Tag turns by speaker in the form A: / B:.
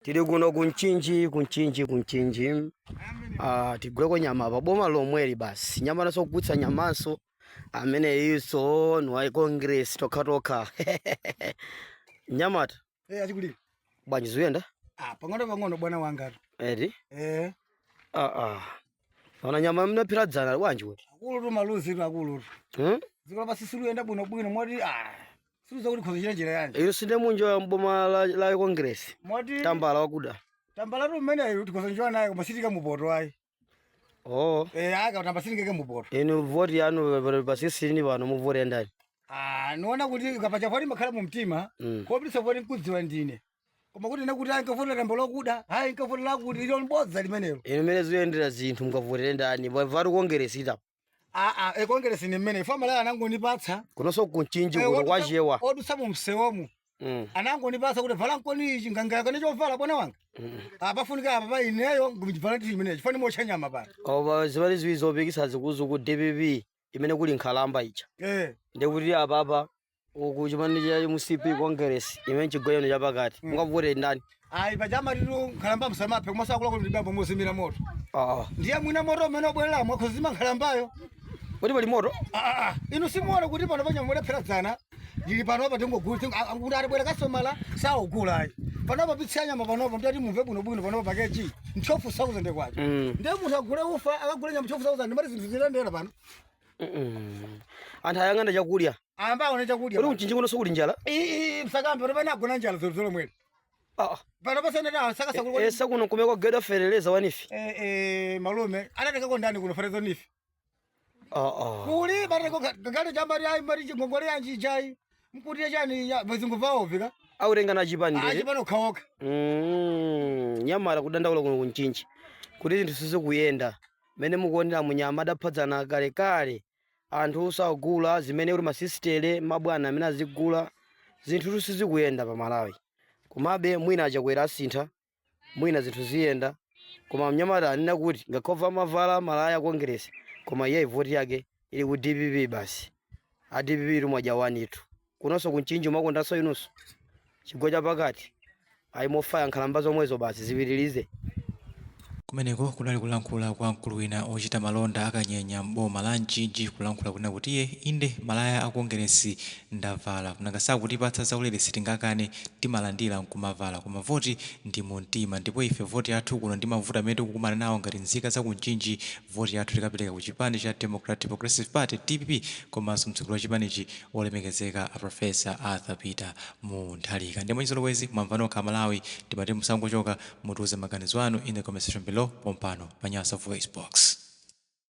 A: Tiri kuno kunchinji. Tigule kwa nyama pa boma lomweli basi. Nyama naso kugutsa nyamaso. Amene iso nwai Congress toka. Nyamata.
B: Achikuli.
A: Bwanji zuyenda?
B: Pang'ono bwana wanga.
A: Edi? Ona nyama mnapira dzana bwanji kuti?
B: Akulu maluzi akulu. Zikola basi sulu bwino moti suza kuti khozo njira yanje.
A: Iyo sinde munjo mboma la Congress.
B: Moti
A: Tambala wakuda.
B: Tambala rumene kuti khozo njira nayo masitika mupoto ai.
A: Oh.
B: Aka tambasitika mupoto.
A: Inu vote yanu basisi ni bano mu vote ndani.
B: Niona kuti kapacha voti makhala mu mtima, ko bisa voti nkudziwa ndine. Koma kuti nakuti ankavotera tambala wakuda, hayi nkavotera kuti ilo mbodza limenelo.
A: Inu mene zuyendera zinthu mukavotera ndani, vari Congress ita.
B: Congress ni mmene famala anangonipatsa
A: kunonso kunchinji kuno kwajewa
B: odusa mu msewomu anangonipatsa kuti vala nkoni ichi nganga yakone chovala bwana wanga apafunika apa pa ineyo ngumjivala ndi imene chifani mocha nyama pa
A: oba zibali ziwizo opikisa zikuzu ku DPP imene kuli nkhalamba icha ndekuti apa ukuchimani cha musipi Congress imene chigoyano chapakati mukavote ndani
B: pajama titu nkhalamba msamape kumasakula kuti ndibambo mozimira moto ndiye mwina moto umene obwerera mwakhozima nkhalambayo
A: Wadi bali moto?
B: Inu simuona kuti pano panya mwere pheratsana. Ndili pano pa ngogula kuti ari bwera kasomala sawo gula ai. Pano pa pitsa nyama pano pa ndati mumve bwino pano pa pakeji. 12,000 kwacho. Ndiye munthu agule ufa akagule nyama 12,000 mari zinthu zilendera pano.
A: Anthu ayang'anda chakudya.
B: Amba one chakudya.
A: Kodi kunchinji kuno sokuli njala?
B: Msakambe pano agona njala zolo mwere. Pano pasana da saka sakulu.
A: Sakuno kumeko geda fereleza wanifi.
B: Malume anataka ko ndani kuno ferezo nifi. Kuli bareko gale jambari ai mari ngongole yanji jai mkutie chani bazungu vao vika
A: aurenga na chipani
B: ndele chipano khaoka
A: nyamara kudandaula kuno kunchinji kuti zinthu sizo kuyenda mene mukuonera munyama adaphadzana kale anthu usagula zimene uri masisitele mabwana amene azigula zinthu sizo kuyenda pa Malawi kumabe mwina achakwera asintha mwina zinthu ziyenda koma mnyamara anena kuti ngakhova mavala malaya Congress koma yeye voti yake ili ku DPP basi DPP iri mwajawanitu kunonso kunchinji makondaso inunso chigoja pakati ayimofaya nkhalamba zomwezo basi ziwiririze
C: kumeneko kunali kulankhula kwa mkulu wina ochita malonda akanyenya mboma la Nchinji kulankhula kuna kuti iye inde malaya a Congress ndavala kunangasa kuti patsa zaulere sitingakane timalandira nkumavala koma voti ndi muntima ndipo ife voti yathu kuno ndi mavuto amene tikukumana nawo ngati nzika za kunchinji voti yathu tikapereka ku chipani cha Democratic Progressive Party DPP komanso mtsogoleri wa chipanichi olemekezeka a Professor Arthur Peter Mutharika ndipo izolowezi mwamvano kha Malawi timati musangochoka mutuze maganizo anu in the conversation below pompano pa Nyasa Voice Box.